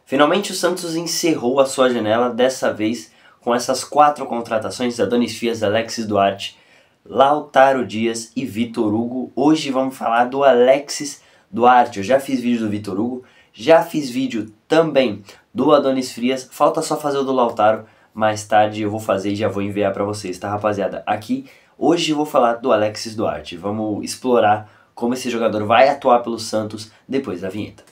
Finalmente o Santos encerrou a sua janela, dessa vez com essas 4 contratações: Adonis Frias, Alexis Duarte, Lautaro Dias e Vitor Hugo. Hoje vamos falar do Alexis Duarte. Eu já fiz vídeo do Vitor Hugo, já fiz vídeo também do Adonis Frias, falta só fazer o do Lautaro, mais tarde eu vou fazer e já vou enviar pra vocês, tá, rapaziada? Aqui, hoje eu vou falar do Alexis Duarte, vamos explorar como esse jogador vai atuar pelo Santos depois da vinheta.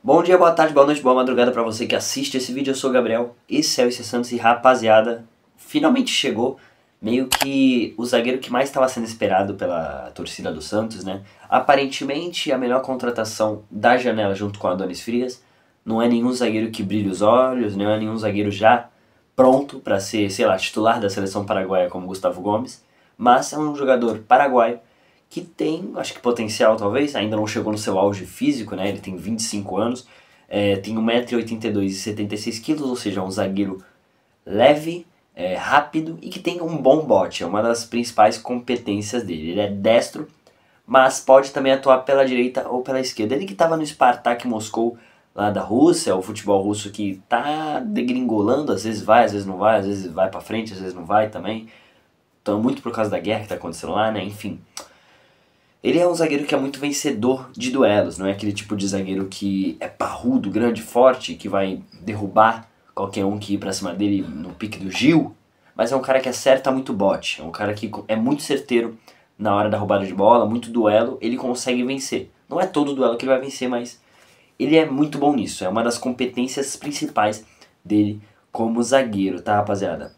Bom dia, boa tarde, boa noite, boa madrugada pra você que assiste esse vídeo. Eu sou o Gabriel, esse é o Santos e, rapaziada, finalmente chegou meio que o zagueiro que mais estava sendo esperado pela torcida do Santos, né? Aparentemente a melhor contratação da janela junto com o Adonis Frias. Não é nenhum zagueiro que brilha os olhos, não é nenhum zagueiro já pronto para ser, sei lá, titular da seleção paraguaia como Gustavo Gomes, mas é um jogador paraguaio que tem, acho que potencial talvez, ainda não chegou no seu auge físico, né? Ele tem 25 anos, tem 1,82 m e 76 kg, ou seja, um zagueiro leve, rápido e que tem um bom bote, é uma das principais competências dele. Ele é destro, mas pode também atuar pela direita ou pela esquerda. Ele que estava no Spartak Moscou, lá da Rússia, o futebol russo que tá degringolando, às vezes vai, às vezes não vai, às vezes vai pra frente, às vezes não vai também. Então, muito por causa da guerra que tá acontecendo lá, né? Enfim. Ele é um zagueiro que é muito vencedor de duelos, não é aquele tipo de zagueiro que é parrudo, grande, forte, que vai derrubar qualquer um que ir pra cima dele no pique do Gil, mas é um cara que acerta muito bote, é um cara que é muito certeiro na hora da roubada de bola, muito duelo, ele consegue vencer. Não é todo duelo que ele vai vencer, mas ele é muito bom nisso, é uma das competências principais dele como zagueiro, tá, rapaziada?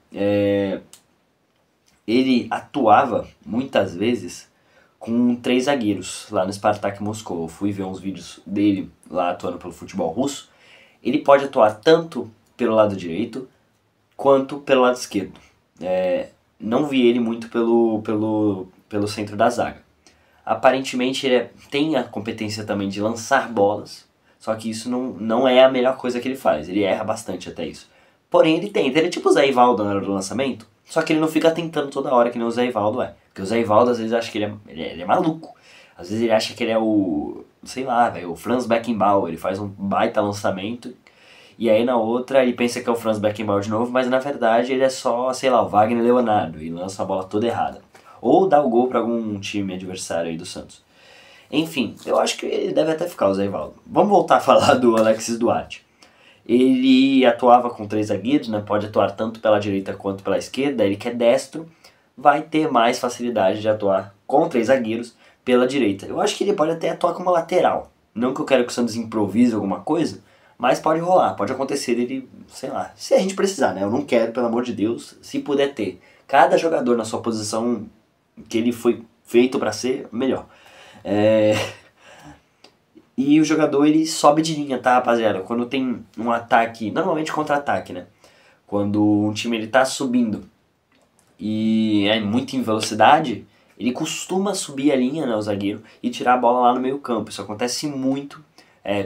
Ele atuava muitas vezes com 3 zagueiros lá no Spartak Moscou. Eu fui ver uns vídeos dele lá atuando pelo futebol russo. Ele pode atuar tanto pelo lado direito quanto pelo lado esquerdo. Não vi ele muito pelo centro da zaga. Aparentemente ele tem a competência também de lançar bolas, só que isso não é a melhor coisa que ele faz. Ele erra bastante até isso. Porém ele tenta. Ele é tipo o Zé Ivaldo na hora do lançamento, só que ele não fica tentando toda hora que nem o Zé Ivaldo é. Porque o Zé Ivaldo às vezes acha que ele é maluco. Às vezes ele acha que ele é o, sei lá, véio, o Franz Beckenbauer. Ele faz um baita lançamento e aí na outra ele pensa que é o Franz Beckenbauer de novo, mas na verdade ele é só, sei lá, o Wagner Leonardo e lança a bola toda errada. Ou dá o gol para algum time adversário aí do Santos. Enfim, eu acho que ele deve até ficar o Zé Ivaldo. Vamos voltar a falar do Alexis Duarte. Ele atuava com 3 zagueiros, né? Pode atuar tanto pela direita quanto pela esquerda. Ele que é destro, vai ter mais facilidade de atuar com 3 zagueiros pela direita. Eu acho que ele pode até atuar como lateral. Não que eu quero que o Santos improvise alguma coisa, mas pode rolar, pode acontecer dele, sei lá, se a gente precisar, né? Eu não quero, pelo amor de Deus, se puder ter cada jogador na sua posição que ele foi feito para ser, melhor. E o jogador ele sobe de linha, tá, rapaziada? Quando tem um ataque, normalmente contra-ataque, né? Quando um time ele tá subindo e é muito em velocidade, ele costuma subir a linha, né, o zagueiro, e tirar a bola lá no meio campo. Isso acontece muito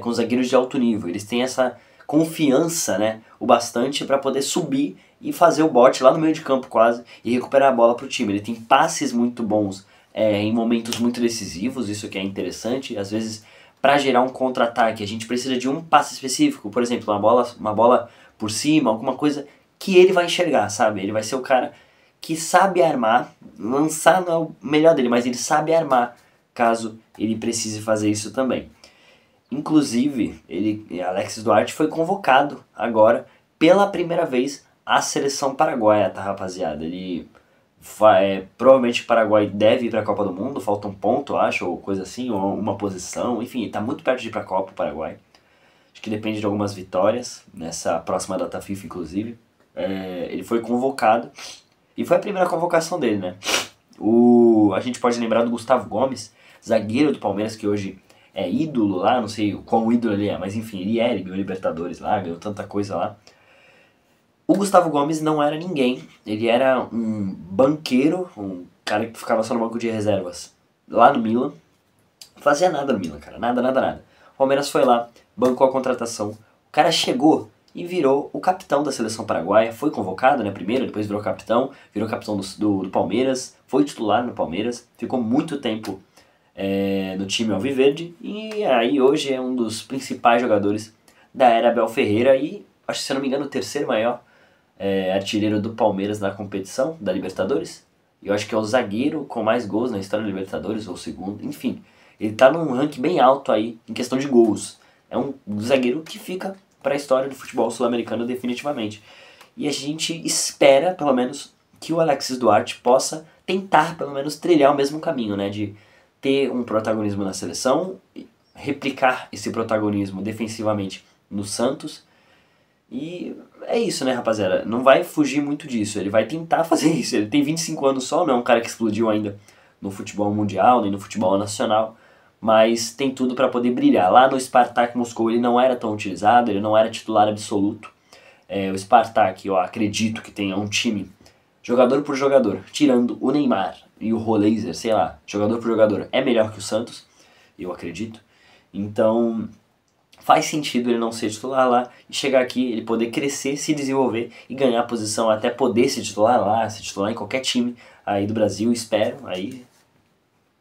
com os zagueiros de alto nível. Eles têm essa confiança, né, o bastante para poder subir e fazer o bote lá no meio de campo quase e recuperar a bola pro time. Ele tem passes muito bons em momentos muito decisivos, isso que é interessante. Às vezes, para gerar um contra-ataque, a gente precisa de um passe específico, por exemplo, uma bola por cima, alguma coisa que ele vai enxergar, sabe? Ele vai ser o cara que sabe armar, lançar não é o melhor dele, mas ele sabe armar caso ele precise fazer isso também. Inclusive, Alexis Duarte foi convocado agora pela primeira vez à seleção paraguaia, tá, rapaziada? Provavelmente o Paraguai deve ir para a Copa do Mundo, falta um ponto, acho, ou coisa assim, ou uma posição, enfim, está muito perto de ir para a Copa o Paraguai. Acho que depende de algumas vitórias, nessa próxima data FIFA, inclusive. Ele foi convocado, e foi a primeira convocação dele, né? A gente pode lembrar do Gustavo Gomes, zagueiro do Palmeiras, que hoje é ídolo lá, não sei qual ídolo ele é, mas enfim, ele ganhou Libertadores lá, ganhou tanta coisa lá. O Gustavo Gomes não era ninguém, ele era um banqueiro, um cara que ficava só no banco de reservas lá no Milan. Não fazia nada no Milan, cara, nada. O Palmeiras foi lá, bancou a contratação, o cara chegou e virou o capitão da seleção paraguaia. Foi convocado, né, primeiro, depois virou capitão do Palmeiras, foi titular no Palmeiras, ficou muito tempo no time alviverde e aí hoje é um dos principais jogadores da era Abel Ferreira e, acho que se eu não me engano, o terceiro maior artilheiro do Palmeiras na competição da Libertadores. Eu acho que é o zagueiro com mais gols na história da Libertadores, ou o segundo, enfim. Ele tá num ranking bem alto aí em questão de gols. É um zagueiro que fica para a história do futebol sul-americano definitivamente. E a gente espera, pelo menos, que o Alexis Duarte possa tentar, pelo menos, trilhar o mesmo caminho, né? De ter um protagonismo na seleção, replicar esse protagonismo defensivamente no Santos. E é isso, né, rapaziada? Não vai fugir muito disso. Ele vai tentar fazer isso. Ele tem 25 anos só, não é um cara que explodiu ainda no futebol mundial, nem no futebol nacional, mas tem tudo para poder brilhar. Lá no Spartak Moscou ele não era tão utilizado, ele não era titular absoluto. O Spartak, eu acredito que tenha um time, jogador por jogador, tirando o Neymar e o Roleiser, sei lá, jogador por jogador, é melhor que o Santos, eu acredito. Então faz sentido ele não ser titular lá e chegar aqui, ele poder crescer, se desenvolver e ganhar posição, até poder ser titular lá, ser titular em qualquer time aí do Brasil, espero. Aí,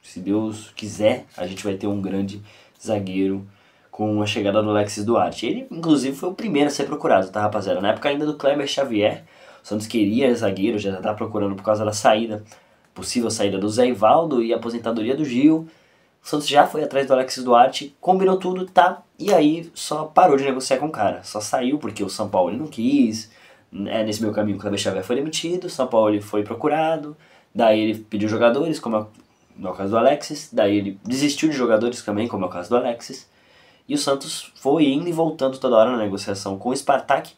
se Deus quiser, a gente vai ter um grande zagueiro com a chegada do Alexis Duarte. Ele, inclusive, foi o primeiro a ser procurado, tá, rapaziada? Na época ainda do Kleber Xavier, o Santos queria zagueiro, já tá procurando por causa da saída, possível saída do Zé Ivaldo e aposentadoria do Gil. O Santos já foi atrás do Alexis Duarte, combinou tudo, tá? E aí só parou de negociar com o cara. Só saiu porque o São Paulo não quis. Nesse meio caminho o Kleber Xavier foi demitido, o São Paulo foi procurado. Daí ele pediu jogadores, como é o caso do Alexis. Daí ele desistiu de jogadores também, como é o caso do Alexis. E o Santos foi indo e voltando toda hora na negociação com o Spartak.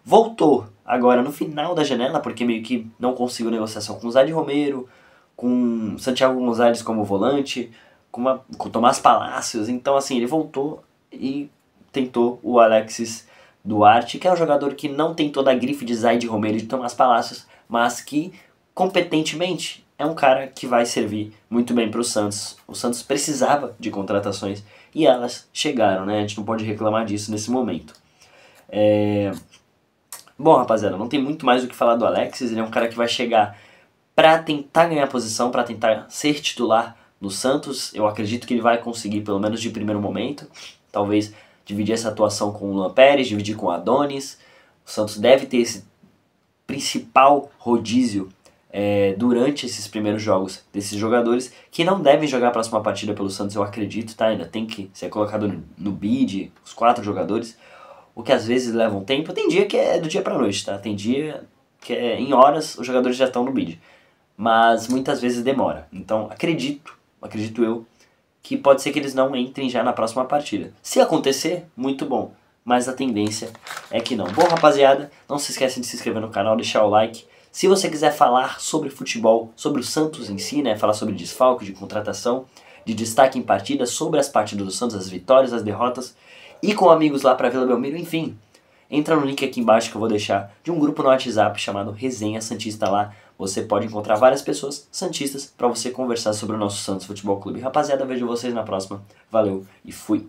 Voltou agora no final da janela, porque meio que não conseguiu negociação com o Zé de Romero, com Santiago Gonzalez como volante, com o Tomás Palacios. Então assim, ele voltou e tentou o Alexis Duarte, que é um jogador que não tem toda a grife de Zé de Romero e de Tomás Palacios, mas que competentemente é um cara que vai servir muito bem para o Santos. O Santos precisava de contratações e elas chegaram, né? A gente não pode reclamar disso nesse momento. Bom, rapaziada, não tem muito mais o que falar do Alexis. Ele é um cara que vai chegar para tentar ganhar posição, para tentar ser titular no Santos. Eu acredito que ele vai conseguir, pelo menos de primeiro momento. Talvez dividir essa atuação com o Luan Pérez, dividir com o Adonis. O Santos deve ter esse principal rodízio durante esses primeiros jogos desses jogadores, que não devem jogar a próxima partida pelo Santos, eu acredito, tá? Ainda tem que ser colocado no bid, os 4 jogadores, o que às vezes leva um tempo. Tem dia que é do dia pra noite, tá? Tem dia que em horas os jogadores já estão no bid, mas muitas vezes demora. Então acredito eu, que pode ser que eles não entrem já na próxima partida. Se acontecer, muito bom, mas a tendência é que não. Bom, rapaziada, não se esquece de se inscrever no canal, deixar o like. Se você quiser falar sobre futebol, sobre o Santos em si, né, falar sobre desfalque, de contratação, de destaque em partidas, sobre as partidas do Santos, as vitórias, as derrotas, e com amigos lá para Vila Belmiro, enfim, entra no link aqui embaixo que eu vou deixar de um grupo no WhatsApp chamado Resenha Santista lá. Você pode encontrar várias pessoas santistas para você conversar sobre o nosso Santos Futebol Clube. Rapaziada, vejo vocês na próxima. Valeu e fui!